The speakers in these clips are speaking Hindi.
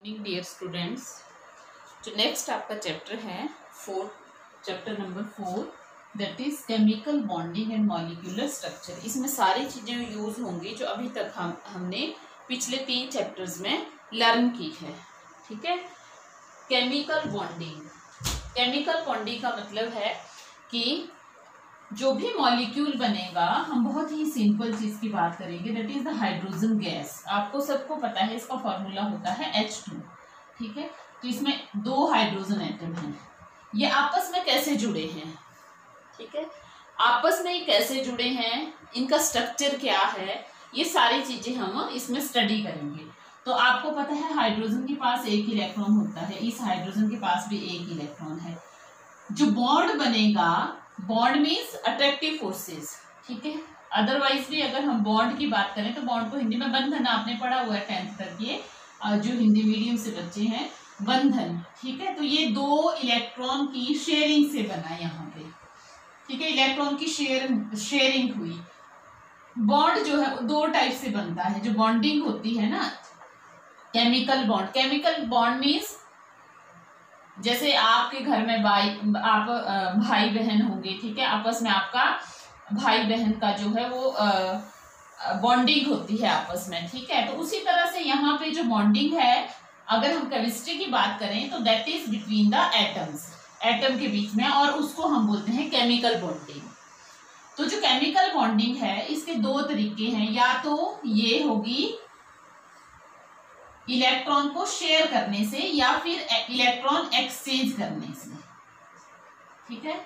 डियर स्टूडेंट्स, जो नेक्स्ट आपका चैप्टर है chapter number 4 that is chemical bonding and molecular structure. इसमें सारी चीज़ें यूज होंगी जो अभी तक हमने पिछले 3 चैप्टर्स में लर्न की है। ठीक है। केमिकल बॉन्डिंग का मतलब है कि जो भी मॉलिक्यूल बनेगा, हम बहुत ही सिंपल चीज की बात करेंगे, that is the hydrogen gas. आपको सबको पता है इसका फॉर्मूला होता है H2। ठीक है। तो इसमें 2 हाइड्रोजन एटम हैं, ये आपस में कैसे जुड़े हैं। ठीक है। आपस में ये कैसे जुड़े हैं, इनका स्ट्रक्चर क्या है, ये सारी चीजें हम इसमें स्टडी करेंगे। तो आपको पता है हाइड्रोजन के पास एक इलेक्ट्रॉन होता है, इस हाइड्रोजन के पास भी एक इलेक्ट्रॉन है। जो बॉन्ड बनेगा, बॉन्ड मीन्स अट्रैक्टिव फोर्सेस। ठीक है। अदरवाइज भी अगर हम बॉन्ड की बात करें तो बॉन्ड को हिंदी में बंधन, आपने पढ़ा हुआ है 10th तक, ये जो हिंदी मीडियम से बच्चे हैं, बंधन। ठीक है। तो ये 2 इलेक्ट्रॉन की शेयरिंग से बना यहाँ पे। ठीक है। इलेक्ट्रॉन की शेयरिंग हुई। बॉन्ड जो है 2 टाइप से बनता है। जो बॉन्डिंग होती है ना, केमिकल बॉन्ड मीन्स जैसे आपके घर में आप भाई बहन होंगे। ठीक है। आपस में आपका भाई बहन का जो है वो बॉन्डिंग होती है आपस में। ठीक है। तो उसी तरह से यहाँ पे जो बॉन्डिंग है, अगर हम केमिस्ट्री की बात करें तो that is between the atoms, atom के बीच में, और उसको हम बोलते हैं केमिकल बॉन्डिंग। तो जो केमिकल बॉन्डिंग है, इसके 2 तरीके हैं। या तो ये होगी इलेक्ट्रॉन को शेयर करने से, या फिर इलेक्ट्रॉन एक्सचेंज करने से। ठीक है।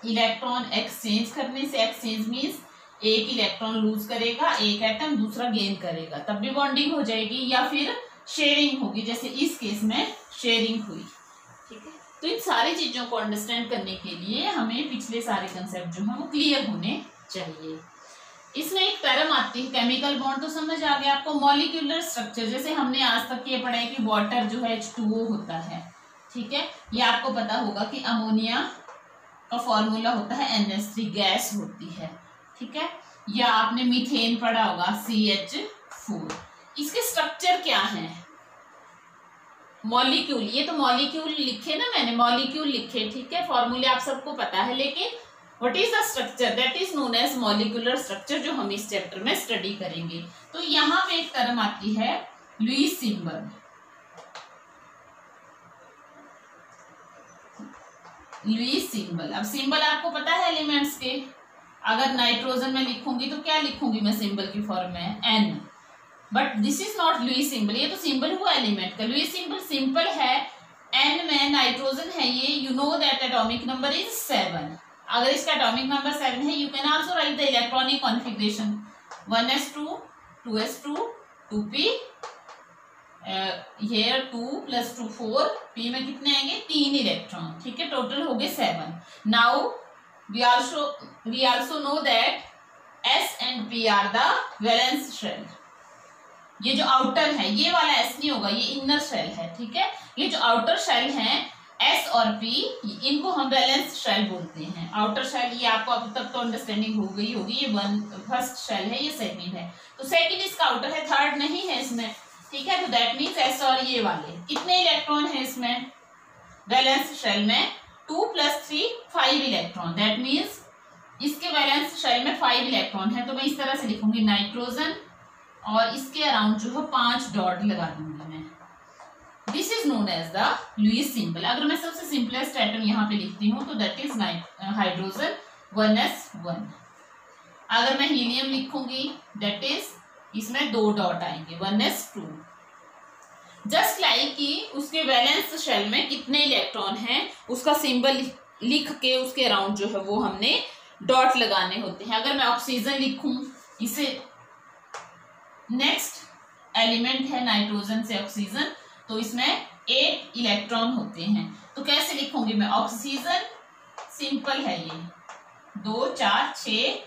इलेक्ट्रॉन एक्सचेंज करने से, एक्सचेंज मीन्स एक इलेक्ट्रॉन लूज करेगा, एक एटम दूसरा गेन करेगा, तब भी बॉन्डिंग हो जाएगी। या फिर शेयरिंग होगी, जैसे इस केस में शेयरिंग हुई। ठीक है। तो इन सारी चीजों को अंडरस्टैंड करने के लिए हमें पिछले सारे कंसेप्ट जो है वो क्लियर होने चाहिए। इसमें एक टर्म आती है केमिकल बॉन्ड, तो समझ आ गया आपको। मॉलिक्यूलर स्ट्रक्चर, जैसे हमने आज तक ये पढ़ा है कि वाटर जो है H2O होता है। ठीक है। ये आपको पता होगा कि अमोनिया का फॉर्मूला होता है NH3, गैस होती है। ठीक है। या आपने मीथेन पढ़ा होगा CH4। इसके स्ट्रक्चर क्या है, मॉलिक्यूल, ये तो मॉलिक्यूल लिखे ना मैंने, मॉलिक्यूल लिखे। ठीक है। फॉर्मूले आप सबको पता है, लेकिन what is the structure, that is known as molecular structure, जो हम इस चैप्टर में स्टडी करेंगे। तो यहाँ पे एक टर्म आती है लुईस सिंबल। लुईस सिंबल, अब सिंबल आपको पता है एलिमेंट्स के। अगर नाइट्रोजन में लिखूंगी तो क्या लिखूंगी मैं सिंबल की फॉर्म में, N। But this is not Lewis symbol, ये तो सिंबल हुआ एलिमेंट का। लुईस सिंबल सिंपल है, N में नाइट्रोजन है ये, you know that atomic number is 7। अगर इसका एटॉमिक नंबर 7 है, you can also write the electronic configuration 1s2 2s2 2p, here 2 + 2 4, p में कितने आएंगे 3 इलेक्ट्रॉन। ठीक है। टोटल हो गए 7। Now we also know that S and P are the valence shell। ये जो आउटर है, ये वाला S नहीं होगा, ये इनर शेल है। ठीक है। ये जो आउटर शेल है S और P, इनको हम वैलेंस शेल बोलते हैं। आउटर शेल, ये आपको अब तक तो अंडरस्टैंडिंग हो गई होगी। ये फर्स्ट शेल है, ये सेकंड है। तो सेकंड इसका आउटर है, थर्ड नहीं है इसमें। ठीक है। तो दैट मीन्स S और ये वाले कितने इलेक्ट्रॉन है इसमें, वैलेंस शेल में 2 + 3 5 इलेक्ट्रॉन। दैट मीन्स इसके वैलेंस शेल में 5 इलेक्ट्रॉन है। तो मैं इस तरह से लिखूंगी नाइट्रोजन, और इसके अराउंड जो है 5 डॉट लगा दूंगी मैं। This is known as the Lewis symbol. अगर मैं सबसे सिंपलेस्ट एटम यहाँ पे लिखती हूँ तो दैट इज हाइड्रोजन 1s1। अगर मैं हीलियम लिखूंगी दैट इज, इसमें 2 डॉट आएंगे 1s2। जस्ट लाइक कि उसके वैलेंस शेल में कितने इलेक्ट्रॉन हैं, उसका सिंबल लिख के उसके अराउंड जो है वो हमने डॉट लगाने होते हैं। अगर मैं ऑक्सीजन लिखूं, इसे नेक्स्ट एलिमेंट है नाइट्रोजन से ऑक्सीजन, तो इसमें 8 इलेक्ट्रॉन होते हैं। तो कैसे लिखूंगी मैं, ऑक्सीजन सिंपल है ये 2 4 6,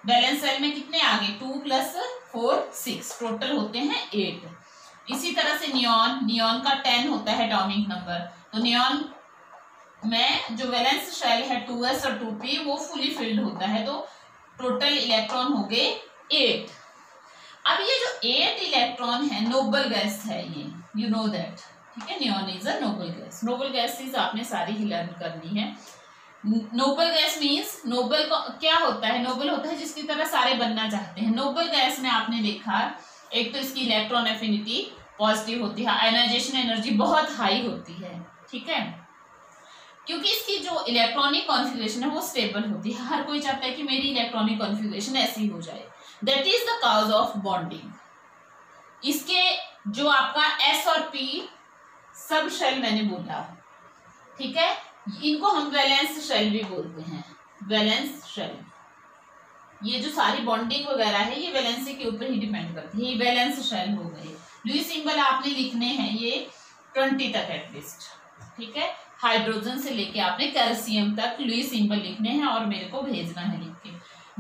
बैलेंस सेल में कितने आ गए 2 + 4 6, टोटल होते हैं 8। इसी तरह से नियॉन का 10 होता है एटॉमिक नंबर। तो नियॉन में जो वैलेंस शेल है 2s और 2p, वो फुली फिल्ड होता है। तो टोटल इलेक्ट्रॉन हो गए 8। अब ये जो 8 इलेक्ट्रॉन है, नोबल गैस है ये, यू नो दैट, ठीक है। Neon is a noble gas. Noble gases आपने सारी ही लर्न करनी है। नोबल गैस मीन्स, नोबल क्या होता है? नोबल होता है जिसकी तरह सारे बनना चाहते हैं। नोबल गैस में आपने देखा एक तो इसकी इलेक्ट्रॉन एफिनिटी पॉजिटिव होती है, आयनाइजेशन एनर्जी बहुत हाई होती है, ठीक है, क्योंकि इसकी जो इलेक्ट्रॉनिक कॉन्फ़िगरेशन है वो स्टेबल होती है। हर कोई चाहता है कि मेरी इलेक्ट्रॉनिक कॉन्फ़िगरेशन ऐसी हो जाए। That is the cause of bonding. इसके जो आपका एस और पी सब शेल मैंने बोला, ठीक है, इनको हम वैलेंस शेल भी बोलते हैं। वैलेंस शेल, ये जो सारी बॉन्डिंग वगैरह है ये वैलेंसी के ऊपर ही डिपेंड करती है। ये वैलेंस शेल हो गए। लुईस सिंबल आपने लिखने हैं ये 20 तक एटलीस्ट, ठीक है। हाइड्रोजन से लेके आपने कैल्शियम तक लुईस सिंबल लिखने हैं और मेरे को भेजना है लिख के।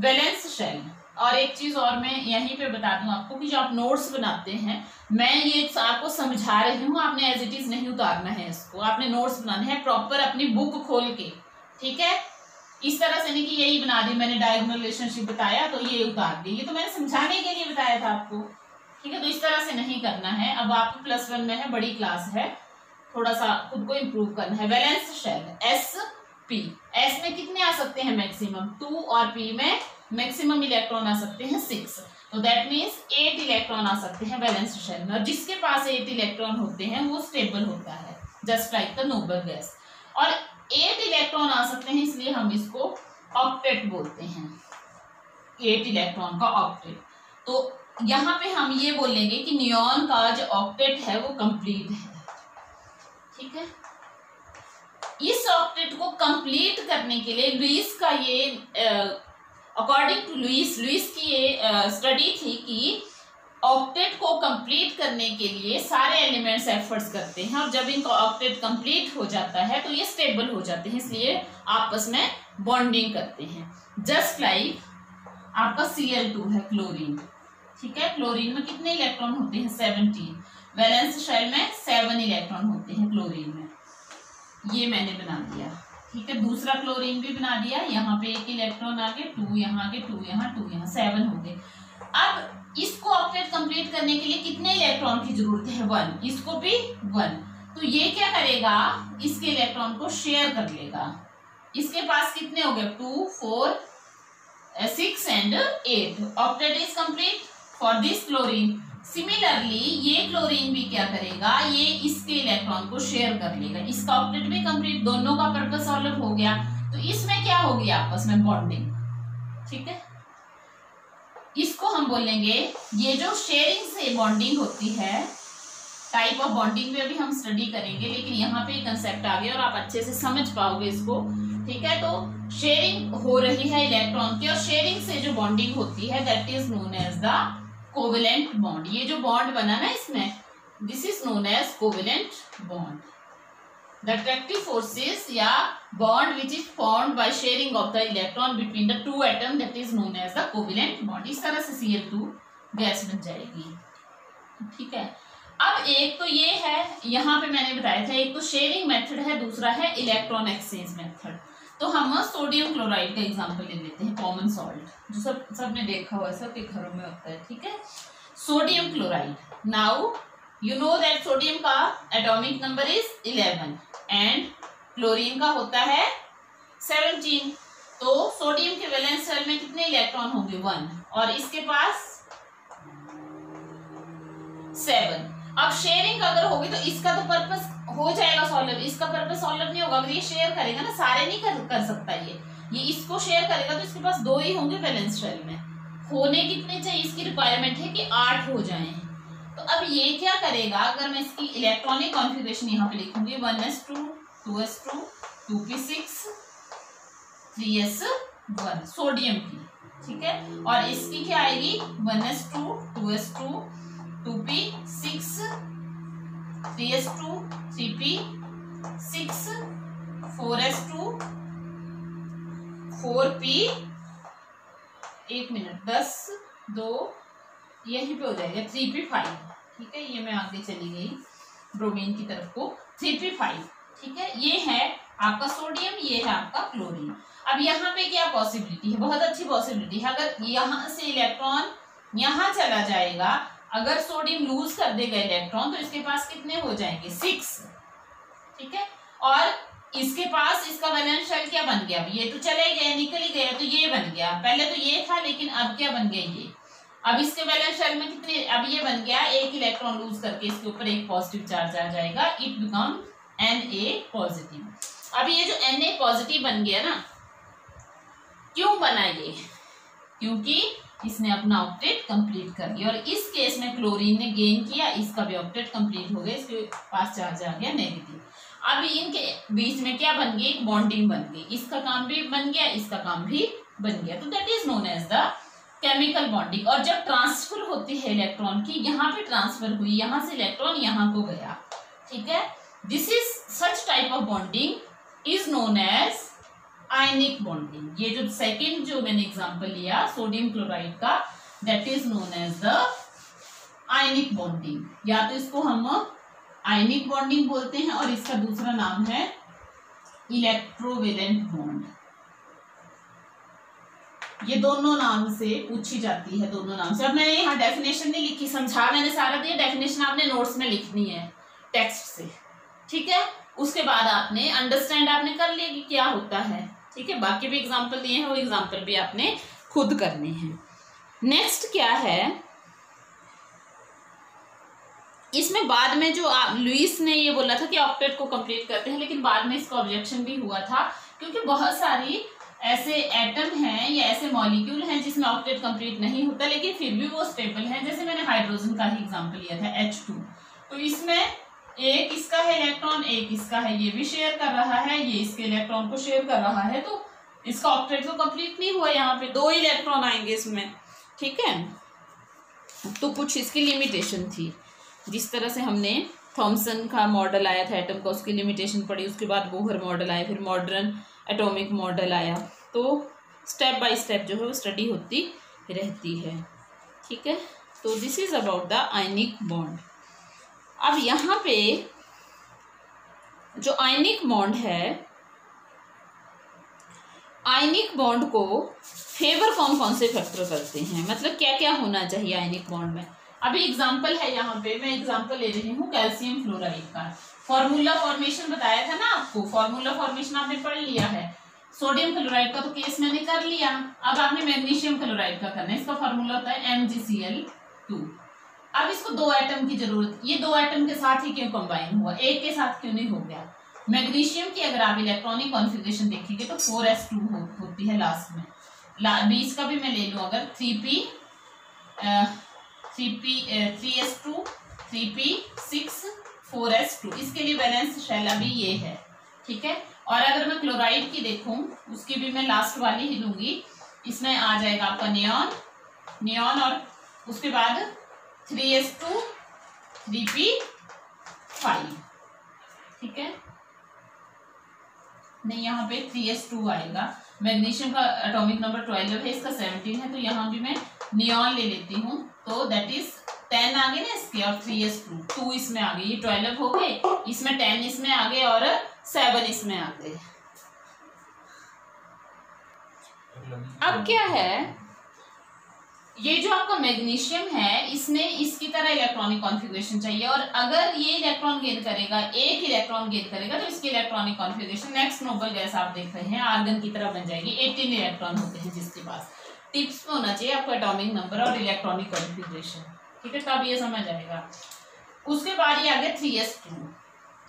Valence shell. और एक चीज और मैं यहीं पे बता दूं आपको कि जो आप नोट्स बनाते हैं, मैं ये आपको समझा रही हूँ, आपने एज इट इज नहीं उतारना है इसको। आपने नोट्स बनाने हैं प्रॉपर अपनी बुक खोल के, ठीक है। इस तरह से नहीं कि यही बना दी मैंने, डायगोनल रिलेशनशिप बताया तो ये उतार दी, ये तो मैंने समझाने के लिए बताया था आपको, ठीक है। तो इस तरह से नहीं करना है। अब आप +1 में है, बड़ी क्लास है, थोड़ा सा खुद को इम्प्रूव करना है। Valence shell S P, S में कितने आ सकते हैं? मैक्सिमम 2 और पी में मैक्सिमम इलेक्ट्रॉन आ सकते हैं 6, तो दैट मीन्स 8 इलेक्ट्रॉन आ सकते हैं वैलेंस शेल में। और जिसके पास 8 इलेक्ट्रॉन होते हैं वो स्टेबल होता है, just like the noble gas. और 8 इलेक्ट्रॉन आ सकते हैं इसलिए हम इसको ऑक्टेट बोलते हैं, 8 इलेक्ट्रॉन का ऑक्टेट। तो यहाँ पे हम ये बोलेंगे कि नियॉन का जो ऑक्टेट है वो कंप्लीट है, ठीक है। इस ऑक्टेट को कंप्लीट करने के लिए लुईस का ये अकॉर्डिंग टू लुईस की ये स्टडी थी कि ऑक्टेट को कंप्लीट करने के लिए सारे एलिमेंट्स एफर्ट्स करते हैं, और जब इनका ऑक्टेट कंप्लीट हो जाता है तो ये स्टेबल हो जाते हैं, इसलिए आपस में बॉन्डिंग करते हैं। जस्ट लाइक आपका Cl2 है, क्लोरीन, ठीक है। क्लोरीन में कितने इलेक्ट्रॉन होते हैं? 17। वैलेंस शेल में 7 इलेक्ट्रॉन होते हैं क्लोरीन में। ये मैंने बना दिया, ठीक है। दूसरा क्लोरीन भी बना दिया, यहाँ पे 1 इलेक्ट्रॉन आगे, 2 यहाँ आगे, 2 यहाँ, 2 यहाँ, 7 हो गए। अब इसको ऑक्टेट कंप्लीट करने के लिए कितने इलेक्ट्रॉन की जरूरत है? 1। इसको भी 1। तो ये क्या करेगा? इसके इलेक्ट्रॉन को शेयर कर लेगा। इसके पास कितने हो गए? 2, 4, 6 and 8। Octet is complete for this chlorine. Similarly ये क्लोरीन भी क्या करेगा? ये इसके इलेक्ट्रॉन को शेयर कर लेगा। इसका ऑक्टेट भी कंप्लीट, दोनों का पर्पस सॉल्व हो गया। तो इसमें क्या होगी? आपस में बॉन्डिंग, ठीक है। इसको हम बोलेंगे, ये जो शेयरिंग से बॉन्डिंग होती है, टाइप ऑफ बॉन्डिंग में अभी हम स्टडी करेंगे, लेकिन यहाँ पे कंसेप्ट आ गया और आप अच्छे से समझ पाओगे इसको, ठीक है। तो शेयरिंग हो रही है इलेक्ट्रॉन की, और शेयरिंग से जो बॉन्डिंग होती है that is known as the covalent bond. ये जो बॉन्ड बना ना इसमें, this is known as covalent bond. The attractive forces या bond which is formed by sharing of the electron between the 2 atom that is known as the covalent bond. इस तरह से Cl2 गैस बन जाएगी, ठीक है। अब एक तो ये है, यहाँ पे मैंने बताया था, एक तो शेयरिंग मेथड है, दूसरा है इलेक्ट्रॉन एक्सचेंज मेथड। तो हम सोडियम क्लोराइड का एग्जांपल ले लेते हैं, कॉमन सॉल्ट, जो सबने देखा हुआ है, सबके घरों में होता है, ठीक है। Sodium chloride, now you know that sodium का atomic number is 11 and chlorine का होता है 17। तो सोडियम के वैलेंस शेल में कितने इलेक्ट्रॉन होंगे? 1, और इसके पास 7। अब शेयरिंग अगर होगी तो इसका तो पर्पस हो जाएगा सॉल्व, इसका पर्पस सॉल्व नहीं होगा। अगर ये शेयर करेगा ना, सारे नहीं कर सकता ये इसको शेयर करेगा तो इसके पास 2 ही होंगे वैलेंस शेल में। होने कितने चाहिए? इसकी रिक्वायरमेंट है कि 8 हो जाएं। तो अब ये क्या करेगा? अगर मैं इसकी इलेक्ट्रॉनिक कॉन्फ़िगरेशन यहाँ पे लिखूंगी 1s2 2s2 2p6 3s1 sodium की, ठीक है। और इसकी क्या आएगी? 1s2 2s2 2p6 3s2 3p6 4s2 4p 1 minute 10 2 यहीं पे हो जाएगा 3p5, ठीक है। ये मैं आगे चली गई ब्रोमीन की तरफ को, 3p5, ठीक है। ये है आपका सोडियम, ये है आपका क्लोरीन। अब यहाँ पे क्या पॉसिबिलिटी है? बहुत अच्छी पॉसिबिलिटी है। अगर यहाँ से इलेक्ट्रॉन यहाँ चला जाएगा अगर सोडियम लूज कर देगा इलेक्ट्रॉन तो इसके पास कितने हो जाएंगे 6, ठीक है। और इसके पास इसका वैलेंस शेल क्या बन गया, ये तो चले गए निकल ही गया, तो ये बन गया, पहले तो ये था लेकिन अब क्या बन गया ये, अब इसके वैलेंस शेल में कितने, अब ये बन गया एक इलेक्ट्रॉन लूज करके इसके ऊपर एक पॉजिटिव चार्ज आ जाएगा, इट बिकम Na पॉजिटिव। अब ये जो Na पॉजिटिव बन गया ना, क्यों बना ये, क्योंकि इसने अपना ऑक्टेट कंप्लीट कर लिया, और इस केस में क्लोरीन ने गेन किया, इसका भी ऑक्टेट कंप्लीट हो गया, इसके पास चार्ज आ गया नेगेटिव। अब इनके बीच में क्या बन गई, एक बॉन्डिंग बन गई, इसका काम भी बन गया, इसका काम भी बन गया, तो that is known as the chemical bonding. और जब ट्रांसफर होती है इलेक्ट्रॉन की, यहाँ पे ट्रांसफर हुई, यहाँ से इलेक्ट्रॉन यहाँ को गया, ठीक है, this is such type of bonding is known as ionic bonding. ये जो सेकेंड जो मैंने एग्जांपल लिया सोडियम क्लोराइड का, that is known as the ionic bonding, या तो इसको हम आयनिक बॉन्डिंग बोलते हैं और इसका दूसरा नाम है इलेक्ट्रोवेलेंट बॉन्ड। ये दोनों नाम से पूछी जाती है, दोनों नाम से। अब मैंने यहाँ डेफिनेशन नहीं लिखी, समझा मैंने सारा दिया, डेफिनेशन आपने नोट्स में लिखनी है टेक्स्ट से, ठीक है। उसके बाद आपने अंडरस्टैंड आपने कर लिया कि क्या होता है, ठीक है। बाकी भी एग्जाम्पल दिए हैं, वो एग्जाम्पल भी आपने खुद करने हैं। नेक्स्ट क्या है, इसमें बाद में जो लुईस ने ये बोला था कि ऑक्टेट को कंप्लीट करते हैं, लेकिन बाद में इसका ऑब्जेक्शन भी हुआ था, क्योंकि बहुत सारी ऐसे एटम हैं या ऐसे मॉलिक्यूल हैं जिसमें ऑक्टेट कंप्लीट नहीं होता, लेकिन फिर भी वो स्टेबल हैं। जैसे मैंने हाइड्रोजन का ही एग्जांपल लिया था H2, तो इसमें एक इसका है इलेक्ट्रॉन, एक इसका है, ये भी शेयर कर रहा है, ये इसके इलेक्ट्रॉन को शेयर कर रहा है, तो इसका ऑक्टेट तो कंप्लीट नहीं हुआ, यहाँ पे 2 इलेक्ट्रॉन आएंगे इसमें, ठीक है। तो कुछ इसकी लिमिटेशन थी, जिस तरह से हमने थॉमसन का मॉडल आया था एटम का, उसकी लिमिटेशन पड़ी, उसके बाद बोहर मॉडल आया, फिर मॉडर्न एटॉमिक मॉडल आया, तो स्टेप बाय स्टेप जो है वो स्टडी होती रहती है, ठीक है। तो this is about the ionic bond. अब यहाँ पे जो आयनिक बॉन्ड है, आयनिक बॉन्ड को फेवर कौन कौन से फैक्टर करते हैं, मतलब क्या क्या होना चाहिए आयनिक बॉन्ड में। अभी एग्जांपल है, यहाँ पे मैं एग्जांपल ले रही हूँ कैल्शियम फ्लोराइड का। फॉर्मूला फॉर्मेशन बताया था ना आपको, फॉर्मूला फॉर्मेशन आपने पढ़ लिया है। सोडियम क्लोराइड का तो केस मैंने कर लिया, अब आपने मैग्नीशियम क्लोराइड का करना है। इसका फॉर्मूला होता है MgCl2। अब इसको 2 एटम की जरूरत, ये 2 एटम के साथ ही क्यों कंबाइन हुआ, एक के साथ क्यों नहीं हो गया। मैग्नीशियम की अगर आप इलेक्ट्रॉनिक कॉन्फ़िगरेशन देखेंगे तो 4s2 होती है लास्ट में, बीच का भी मैं ले लूँ अगर 3s2 3p6 4s2, इसके लिए बैलेंस शेल अभी ये है, ठीक है। और अगर मैं क्लोराइड की देखूं, उसकी भी मैं लास्ट वाली ही लूंगी, इसमें आ जाएगा आपका नियॉन और उसके बाद 3s2 3p5, ठीक है। नहीं, यहाँ पे 3s2 आएगा। मैग्नीशियम का एटॉमिक नंबर 12 है, इसका 17 है, तो यहाँ भी मैं नियॉन ले लेती हूँ, तो दैट इज 10 आ गए ना इसके, और 3s2 2 इसमें आ गए, ये 12 हो गए, इसमें 10 इसमें आ गए और 7 इसमें आ गए। अब क्या है, ये जो आपका मैग्नीशियम है, इसमें इसकी तरह इलेक्ट्रॉनिक कॉन्फ़िगरेशन चाहिए, और अगर ये इलेक्ट्रॉन गेन करेगा, एक इलेक्ट्रॉन गेन करेगा, तो इसकी electronic configuration next noble gas आप देख रहे हैं आर्गन की तरह बन जाएगी। 18 इलेक्ट्रॉन होते हैं जिसके पास। टिप्स में होना चाहिए आपको एटॉमिक नंबर और इलेक्ट्रॉनिक कॉन्फ़िगरेशन, ठीक है, तब ये समझ आएगा। उसके बाद ये आ गया 3s2,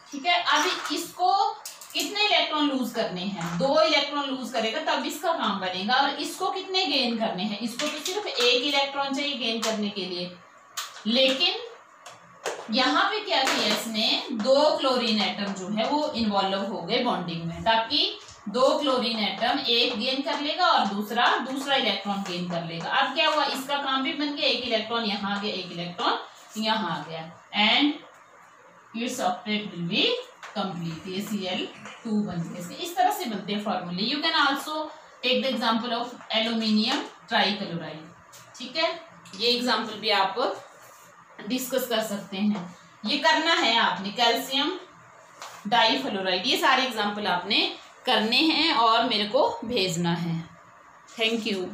ठीक है। अब इसको कितने इलेक्ट्रॉन लूज करने हैं, 2 इलेक्ट्रॉन लूज करेगा तब इसका काम बनेगा, और इसको कितने गेन करने हैं, इसको तो सिर्फ 1 इलेक्ट्रॉन चाहिए गेन करने के लिए। लेकिन यहाँ पे क्या किया इसने, 2 क्लोरीन एटम जो है वो इन्वॉल्व हो गए बॉन्डिंग में, ताकि 2 क्लोरीन एटम एक गेन कर लेगा और दूसरा इलेक्ट्रॉन गेन कर लेगा। अब क्या हुआ, इसका काम भी बन गया, 1 इलेक्ट्रॉन यहाँ आ गया, 1 इलेक्ट्रॉन यहाँ आ गया, and it's octet will be complete. ये Cl2 बन गए। इस तरह से बनते हैं फॉर्मूले। You can also take the example of aluminium trichloride, ठीक है, ये एग्जांपल भी आप डिस्कस कर सकते हैं। ये करना है आपने, कैल्शियम डाइफ्लोराइड, ये सारे एग्जांपल आपने करने हैं और मेरे को भेजना है। Thank you.